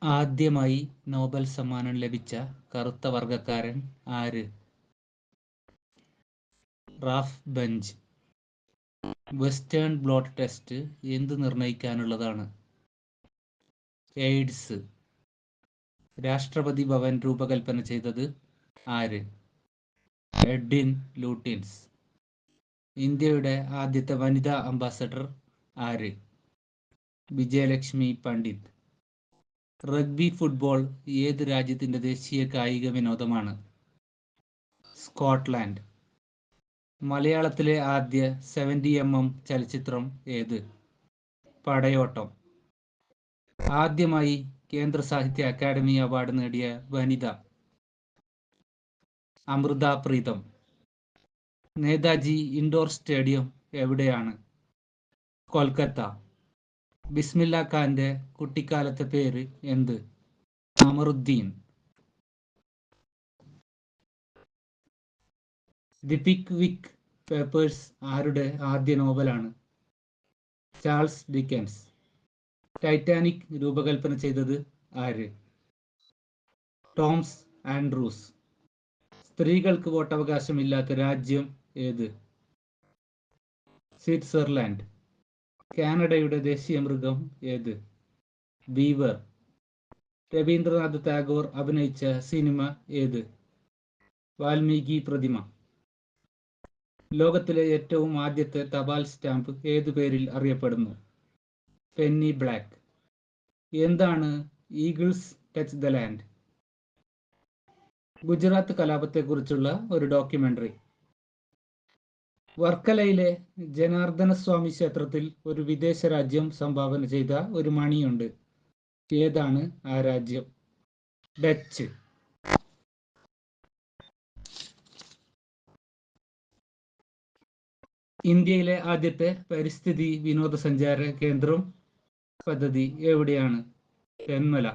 ആദ്യമായി നോബൽ സമ്മാനം ലഭിച്ച കറുത്ത വർഗക്കാരൻ ആര്? Ralph Bunche. Western blot test എന്ത് നിർണ്ണയിക്കാനുള്ളതാണ്? എയ്ഡ്സ്. രാഷ്ട്രപതി ഭവൻ രൂപകൽപ്പന ചെയ്തത് ആര്? Edwin Lutyens. ഇന്ത്യയുടെ ആദ്യത്തെ വനിതാ അംബാസഡർ ആര്? വിജയലക്ഷ്മി പണ്ഡിറ്റ്. റഗ്ബി ഫുട്ബോൾ ഏത് രാജ്യത്തിൻ്റെ ദേശീയ കായിക വിനോദമാണ്? സ്കോട്ട്ലാൻഡ്. മലയാളത്തിലെ ആദ്യ 70mm ചലച്ചിത്രം ഏത്? പടയോട്ടം. ആദ്യമായി കേന്ദ്ര സാഹിത്യ അക്കാദമി അവാർഡ് നേടിയ വനിത? അമൃത പ്രീതം. നേതാജി ഇൻഡോർ സ്റ്റേഡിയം എവിടെയാണ്? കൊൽക്കത്ത. ബിസ്മില്ല ഖാന്റെ കുട്ടിക്കാലത്തെ പേര് എന്ത്? അമറുദ്ദീൻ. ദി പിക്വിക് പേപ്പേഴ്സ് ആരുടെ ആദ്യ നോവലാണ്? Charles Dickens. ടൈറ്റാനിക് രൂപകൽപ്പന ചെയ്തത് ആര്? ടോംസ് ആൻഡ്രൂസ്. സ്ത്രീകൾക്ക് വോട്ടവകാശമില്ലാത്ത രാജ്യം ഏത്? സ്വിറ്റ്സർലാൻഡ്. കാനഡയുടെ ദേശീയ മൃഗം ഏത്? ബീവർ. രവീന്ദ്രനാഥ് ടാഗോർ അഭിനയിച്ച സിനിമ ഏത്? വാൽമീകി പ്രതിമ. ലോകത്തിലെ ഏറ്റവും ആദ്യത്തെ തപാൽ സ്റ്റാമ്പ് ഏതു പേരിൽ അറിയപ്പെടുന്നു? Penny black. എന്താണ് eagles touch the land? Gujarat കലാപത്തെക്കുറിച്ചുള്ള ഒരു ഡോക്യുമെന്ററി. വർക്കലയിലെ ജനാർദ്ദനസ്വാമി ക്ഷേത്രത്തിൽ ഒരു വിദേശ രാജ്യം സംഭാവന ചെയ്ത ഒരു മണിയുണ്ട്. ഏതാണ് ആ രാജ്യം? ഡച്ച്. ഇന്ത്യയിലെ ആദ്യത്തെ പരിസ്ഥിതി വിനോദസഞ്ചാര കേന്ദ്രം പദ്ധതി എവിടെയാണ്? തെന്മല.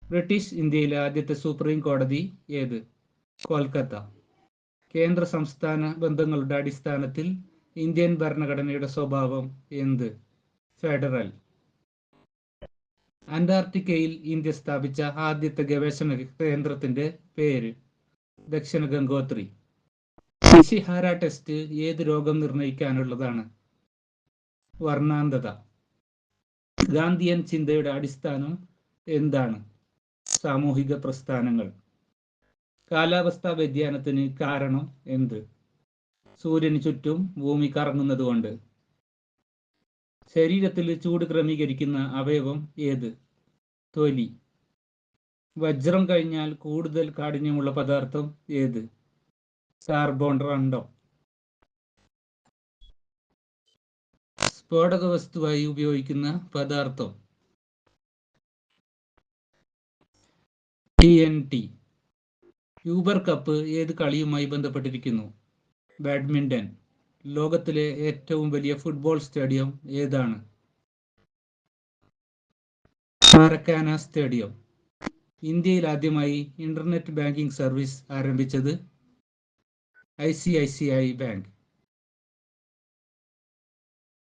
ബ്രിട്ടീഷ് ഇന്ത്യയിലെ ആദ്യത്തെ സുപ്രീം കോടതി ഏത്? കൊൽക്കത്ത. കേന്ദ്ര സംസ്ഥാന ബന്ധങ്ങളുടെ അടിസ്ഥാനത്തിൽ ഇന്ത്യൻ ഭരണഘടനയുടെ സ്വഭാവം എന്ത്? ഫെഡറൽ. അന്റാർട്ടിക്കയിൽ ഇന്ത്യ സ്ഥാപിച്ച ആദ്യത്തെ ഗവേഷണ കേന്ദ്രത്തിന്റെ പേര്? ദക്ഷിണ ഗംഗോത്രി. ഇഷിഹാര ടെസ്റ്റ് ഏത് രോഗം നിർണ്ണയിക്കാനുള്ളതാണ്? വർണ്ണാന്ധത. ഗാന്ധിയൻ ചിന്തയുടെ അടിസ്ഥാനം എന്താണ്? സാമൂഹിക പ്രസ്ഥാനങ്ങൾ. കാലാവസ്ഥാ വ്യതിയാനത്തിന് കാരണം എന്ത്? സൂര്യന് ചുറ്റും ഭൂമി കറങ്ങുന്നത് കൊണ്ട്. ശരീരത്തിൽ ചൂട് ക്രമീകരിക്കുന്ന അവയവം ഏത്? തൊലി. വജ്രം കഴിഞ്ഞാൽ കൂടുതൽ കാഠിന്യമുള്ള പദാർത്ഥം ഏത്? കാർബൺ രണ്ടം. സ്ഫോടക വസ്തുവായി ഉപയോഗിക്കുന്ന പദാർത്ഥം? TNT. യൂബർ കപ്പ് ഏത് കളിയുമായി ബന്ധപ്പെട്ടിരിക്കുന്നു? ബാഡ്മിന്റൺ. ലോകത്തിലെ ഏറ്റവും വലിയ ഫുട്ബോൾ സ്റ്റേഡിയം ഏതാണ്? Maracana stadium. ഇന്ത്യയിൽ ആദ്യമായി ഇന്റർനെറ്റ് ബാങ്കിംഗ് സർവീസ് ആരംഭിച്ചത്? ICICI bank.